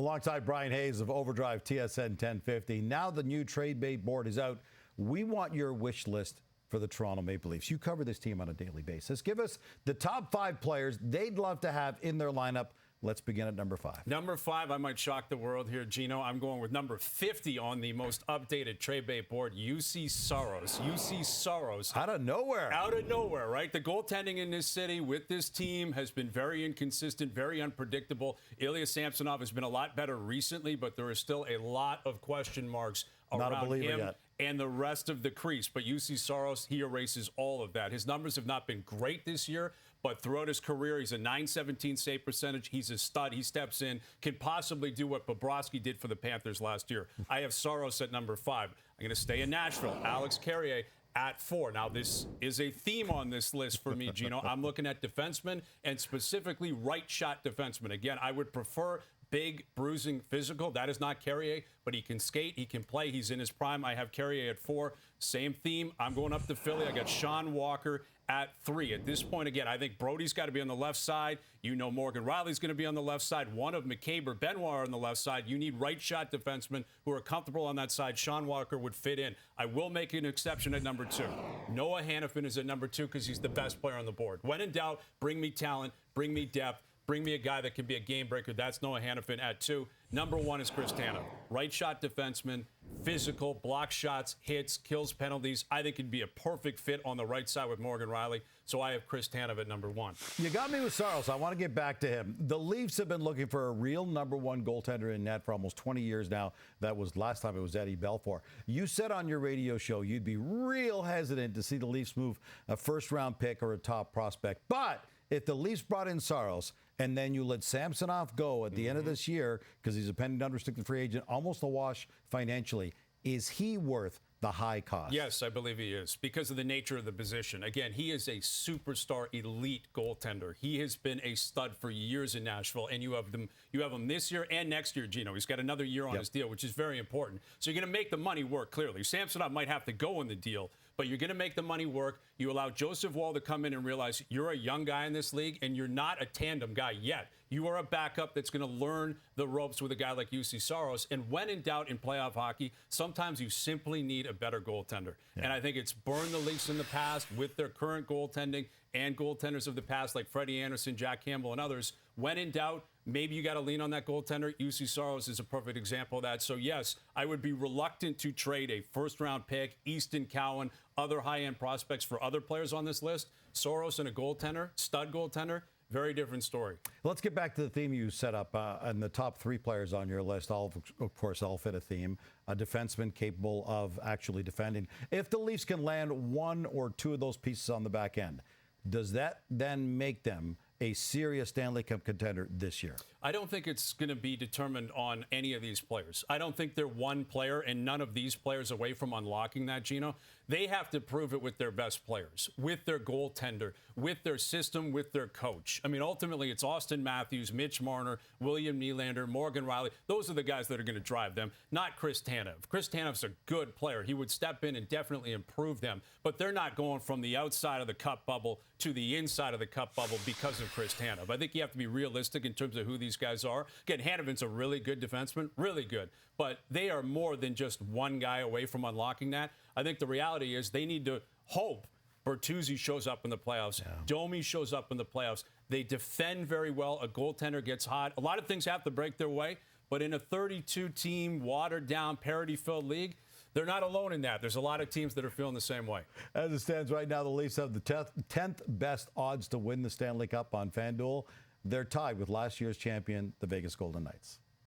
Alongside Bryan Hayes of Overdrive TSN 1050. Now the new trade bait board is out. We want your wish list for the Toronto Maple Leafs. You cover this team on a daily basis. Give us the top 5 players they'd love to have in their lineup. Let's begin at number 5. Number 5, I might shock the world here, Gino. I'm going with number 50 on the most updated trade bait board, UC Soros. UC Soros. Out of nowhere. Out of nowhere, right? The goaltending in this city with this team has been very inconsistent, very unpredictable. Ilya Samsonov has been a lot better recently, but there is still a lot of question marks around him yet. And the rest of the crease. But UC Soros, he erases all of that. His numbers have not been great this year, but throughout his career, he's a .917 save percentage. He's a stud. He steps in, can possibly do what Bobrovsky did for the Panthers last year. I have Soros at number 5. I'm going to stay in Nashville. Alex Carrier at 4. Now, this is a theme on this list for me, Gino. I'm looking at defensemen and specifically right-shot defensemen. Again, I would prefer big, bruising, physical. That is not Carrier, but he can skate, he can play, he's in his prime. I have Carrier at 4. Same theme. I'm going up to Philly. I got Sean Walker at 3. At this point, again, I think Brody's got to be on the left side. You know Morgan Riley's going to be on the left side. One of McCabe or Benoit on the left side. You need right-shot defensemen who are comfortable on that side. Sean Walker would fit in. I will make an exception at number 2. Noah Hannafin is at number 2 because he's the best player on the board. When in doubt, bring me talent, bring me depth. Bring me a guy that can be a game breaker. That's Noah Hannafin at 2. Number 1 is Chris Tanev. Right shot defenseman, physical, blocks shots, hits, kills penalties. I think he'd be a perfect fit on the right side with Morgan Riley. So I have Chris Tanev at number 1. You got me with Saros. I want to get back to him. The Leafs have been looking for a real number 1 goaltender in net for almost 20 years now. That was last time it was Eddie Belfour. You said on your radio show you'd be real hesitant to see the Leafs move a first-round pick or a top prospect. But if the Leafs brought in Saros and then you let Samsonov go at the end of this year because he's a pending unrestricted free agent, almost a wash financially, is he worth the high cost? Yes, I believe he is because of the nature of the position. Again, he is a superstar elite goaltender. He has been a stud for years in Nashville, and you have him this year and next year, Gino. He's got another year on his deal, which is very important. So you're going to make the money work, clearly. Samsonov might have to go in the deal, but you're going to make the money work. You allow Joseph Woll to come in and realize you're a young guy in this league, and you're not a tandem guy yet. You are a backup that's going to learn the ropes with a guy like UC Soros. And when in doubt in playoff hockey, sometimes you simply need a better goaltender. Yeah. And I think it's burned the Leafs in the past with their current goaltending and goaltenders of the past like Freddie Anderson, Jack Campbell, and others. When in doubt, maybe you got to lean on that goaltender. UC Soros is a perfect example of that. So, yes, I would be reluctant to trade a first-round pick, Easton Cowan, other high-end prospects for other players on this list. Soros and a goaltender, stud goaltender, very different story. Let's get back to the theme you set up and the top 3 players on your list. Of course, all fit a theme. A defenseman capable of actually defending. If the Leafs can land 1 or 2 of those pieces on the back end, does that then make them a serious Stanley Cup contender this year? I don't think it's going to be determined on any of these players. I don't think they're one player and none of these players away from unlocking that, Gino. They have to prove it with their best players, with their goaltender, with their system, with their coach. I mean, ultimately, it's Austin Matthews, Mitch Marner, William Nylander, Morgan Riley. Those are the guys that are going to drive them, not Chris Tanev. Chris Tanev's a good player. He would step in and definitely improve them, but they're not going from the outside of the cup bubble to the inside of the cup bubble because of Chris Tanev. I think you have to be realistic in terms of who these guys are. Again, Hannafin's a really good defenseman, really good, but they are more than just one guy away from unlocking that. I think the reality is they need to hope Bertuzzi shows up in the playoffs. Yeah. Domi shows up in the playoffs. They defend very well. A goaltender gets hot. A lot of things have to break their way, but in a 32-team, watered-down, parity-filled league, they're not alone in that. There's a lot of teams that are feeling the same way. As it stands right now, the Leafs have the 10th best odds to win the Stanley Cup on FanDuel. They're tied with last year's champion, the Vegas Golden Knights.